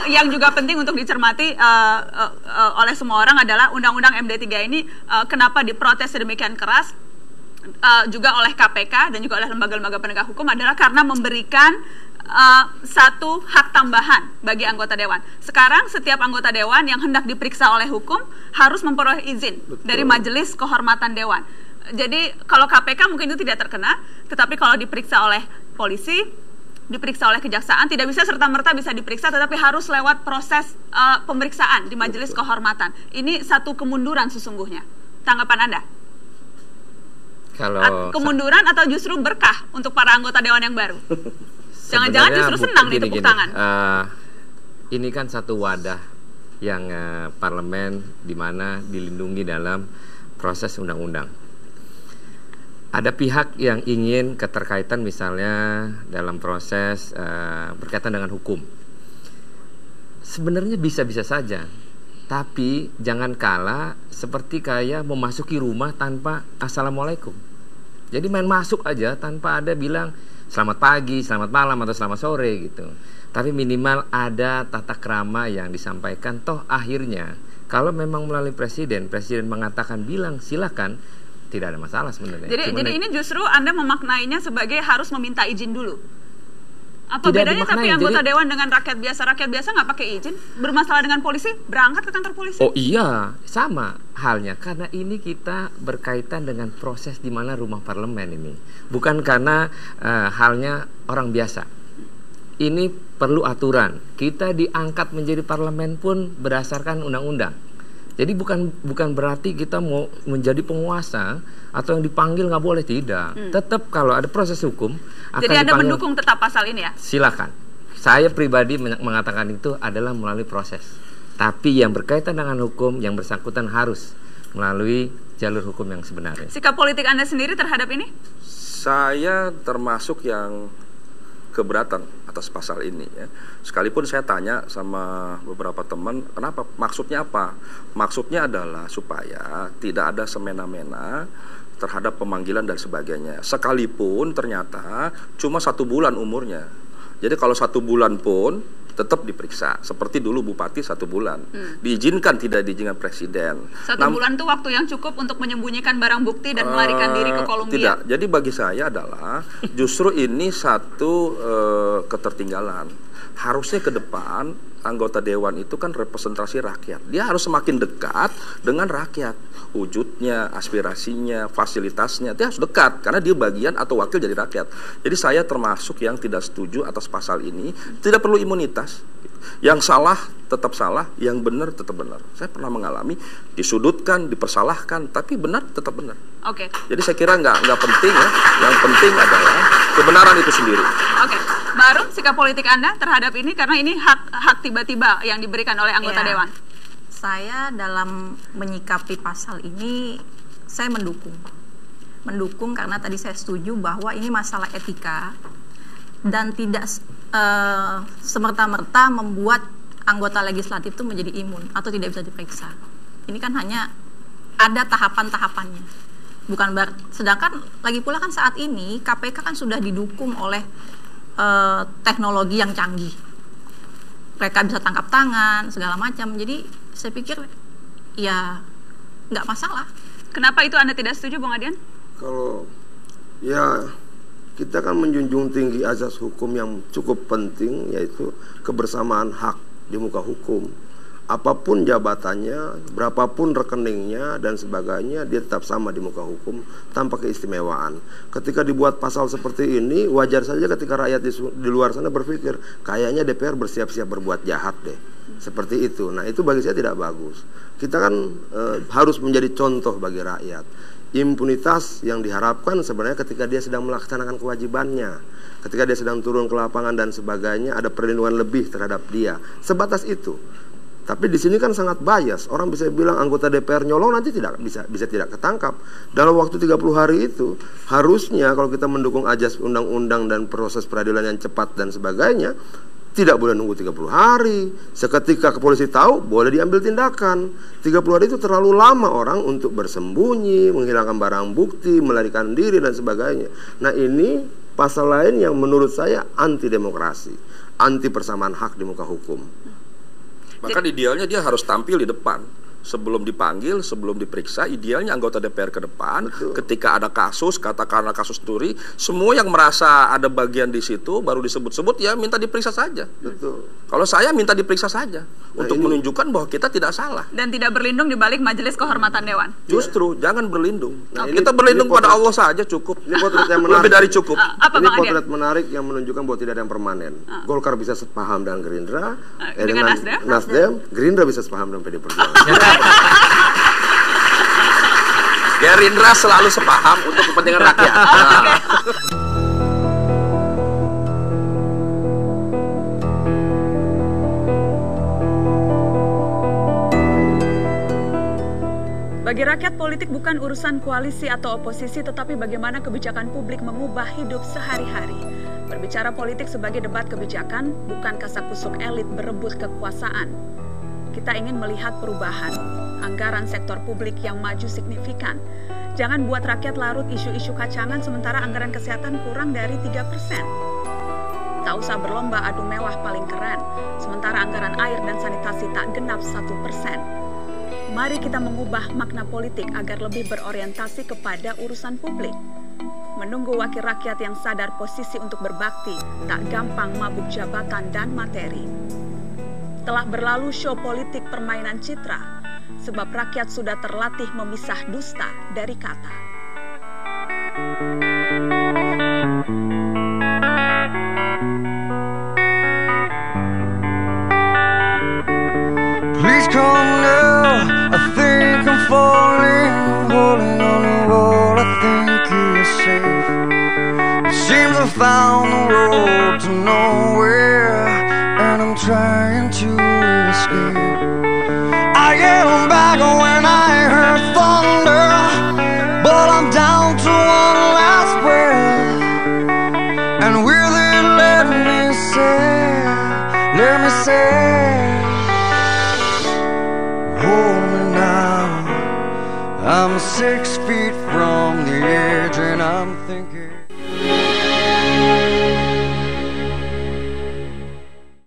yang juga penting untuk dicermati oleh semua orang adalah Undang-Undang MD3 ini kenapa diprotes sedemikian keras juga oleh KPK dan juga oleh lembaga-lembaga penegak hukum adalah karena memberikan satu hak tambahan bagi anggota dewan. Sekarang setiap anggota dewan yang hendak diperiksa oleh hukum harus memperoleh izin dari Majelis Kehormatan Dewan. Jadi kalau KPK mungkin itu tidak terkena, tetapi kalau diperiksa oleh polisi, diperiksa oleh kejaksaan, tidak bisa serta-merta bisa diperiksa, tetapi harus lewat proses pemeriksaan di Majelis Kehormatan. Ini satu kemunduran sesungguhnya. Tanggapan Anda? Kalau kemunduran atau justru berkah untuk para anggota dewan yang baru? Jangan-jangan justru senang ditepuk tangan. Ini kan satu wadah yang parlemen di mana dilindungi dalam proses undang-undang. Ada pihak yang ingin keterkaitan misalnya dalam proses berkaitan dengan hukum. Sebenarnya bisa-bisa saja, tapi jangan kalah seperti kayak memasuki rumah tanpa assalamualaikum. Jadi main masuk aja tanpa ada bilang selamat pagi, selamat malam, atau selamat sore gitu. Tapi minimal ada tata krama yang disampaikan. Toh akhirnya kalau memang melalui presiden mengatakan bilang silakan, tidak ada masalah sebenarnya. Jadi ini justru Anda memaknainya sebagai harus meminta izin dulu. Apa bedanya tapi anggota dewan dengan rakyat biasa nggak pakai izin, bermasalah dengan polisi, berangkat ke kantor polisi? Oh iya, sama halnya karena ini kita berkaitan dengan proses di mana rumah parlemen ini. Bukan karena halnya orang biasa. Ini perlu aturan. Kita diangkat menjadi parlemen pun berdasarkan undang-undang. Jadi bukan berarti kita mau menjadi penguasa atau yang dipanggil nggak boleh, tidak. Tetap kalau ada proses hukum akan jadi Anda dipanggil, mendukung tetap pasal ini ya? Silakan. Saya pribadi mengatakan itu adalah melalui proses. Tapi yang berkaitan dengan hukum yang bersangkutan harus melalui jalur hukum yang sebenarnya. Sikap politik Anda sendiri terhadap ini? Saya termasuk yang keberatan atas pasal ini ya. Sekalipun saya tanya sama beberapa teman, kenapa? Maksudnya apa? Maksudnya adalah supaya tidak ada semena-mena terhadap pemanggilan dan sebagainya. Sekalipun ternyata cuma 1 bulan umurnya. Jadi kalau 1 bulan pun tetap diperiksa. Seperti dulu Bupati 1 bulan. Diizinkan, tidak diizinkan Presiden. 1 bulan itu waktu yang cukup untuk menyembunyikan barang bukti dan melarikan diri ke Kolombia. Tidak. Jadi bagi saya adalah justru ini satu ketertinggalan. Harusnya ke depan anggota dewan itu kan representasi rakyat. Dia harus semakin dekat dengan rakyat. Wujudnya, aspirasinya, fasilitasnya, dia harus dekat karena dia bagian atau wakil dari rakyat. Jadi saya termasuk yang tidak setuju atas pasal ini. Tidak perlu imunitas. Yang salah tetap salah, yang benar tetap benar. Saya pernah mengalami disudutkan, dipersalahkan, tapi benar tetap benar. Oke. Jadi saya kira nggak penting ya. Yang penting adalah kebenaran itu sendiri. Oke. Baru sikap politik Anda terhadap ini karena ini hak tiba-tiba yang diberikan oleh anggota dewan. Saya dalam menyikapi pasal ini saya mendukung karena tadi saya setuju bahwa ini masalah etika dan tidak semerta-merta membuat anggota legislatif itu menjadi imun atau tidak bisa diperiksa. Ini kan hanya ada tahapan-tahapannya. Sedangkan lagi pula kan saat ini KPK kan sudah didukung oleh teknologi yang canggih. Mereka bisa tangkap tangan segala macam. Jadi saya pikir ya nggak masalah. Kenapa itu Anda tidak setuju, Bung Adian? Kalau ya kita kan menjunjung tinggi azas hukum yang cukup penting, yaitu kebersamaan hak di muka hukum. Apapun jabatannya, berapapun rekeningnya dan sebagainya, dia tetap sama di muka hukum tanpa keistimewaan. Ketika dibuat pasal seperti ini, wajar saja ketika rakyat di luar sana berpikir kayaknya DPR bersiap-siap berbuat jahat deh. Seperti itu. Nah, itu bagi saya tidak bagus. Kita kan harus menjadi contoh bagi rakyat. Impunitas yang diharapkan sebenarnya ketika dia sedang melaksanakan kewajibannya, ketika dia sedang turun ke lapangan dan sebagainya, ada perlindungan lebih terhadap dia. Sebatas itu. Tapi di sini kan sangat bias. Orang bisa bilang anggota DPR nyolong, nanti tidak bisa tidak ketangkap. Dalam waktu 30 hari itu harusnya kalau kita mendukung ajas undang-undang dan proses peradilan yang cepat dan sebagainya, tidak boleh nunggu 30 hari. Seketika kepolisi tahu, boleh diambil tindakan. 30 hari itu terlalu lama orang untuk bersembunyi, menghilangkan barang bukti, melarikan diri dan sebagainya. Nah, ini pasal lain yang menurut saya anti demokrasi, anti persamaan hak di muka hukum. Bahkan idealnya dia harus tampil di depan. Sebelum dipanggil, sebelum diperiksa, idealnya anggota DPR ke depan. Betul. Ketika ada kasus, katakanlah kasus Turi, semua yang merasa ada bagian di situ baru disebut-sebut, ya minta diperiksa saja. Betul. Kalau saya minta diperiksa saja untuk ini- menunjukkan bahwa kita tidak salah. Dan tidak berlindung di balik Majelis Kehormatan Dewan. Justru jangan berlindung. Nah, Kita ini berlindung pada potret- Allah saja cukup. Ini potret yang menarik. Lebih dari cukup. Apa Ini Bang Adian? potret menarik yang menunjukkan bahwa tidak ada yang permanen. Golkar bisa sepaham dengan Gerindra, Dengan Nasdem? Nasdem, Gerindra bisa sepaham dengan PD Perjuangan. Gerindra selalu sepaham untuk kepentingan rakyat. Bagi rakyat, politik bukan urusan koalisi atau oposisi, tetapi bagaimana kebijakan publik mengubah hidup sehari-hari. Berbicara politik sebagai debat kebijakan, bukan kasak-kusuk elit berebut kekuasaan. Kita ingin melihat perubahan, anggaran sektor publik yang maju signifikan. Jangan buat rakyat larut isu-isu kacangan sementara anggaran kesehatan kurang dari 3%. Tak usah berlomba adu mewah paling keren, sementara anggaran air dan sanitasi tak genap 1%. Mari kita mengubah makna politik agar lebih berorientasi kepada urusan publik. Menunggu wakil rakyat yang sadar posisi untuk berbakti, tak gampang mabuk jabatan dan materi. Telah berlalu show politik permainan citra, sebab rakyat sudah terlatih memisah dusta dari kata. Please come now, I think I'm falling, holding on to what I think is safe. It seems I found the road to nowhere, and I'm trying to escape. I am back when I heard thunder, but I'm down to one last breath. And will it let me say, hold me now. I'm 6 feet from the edge and I'm thinking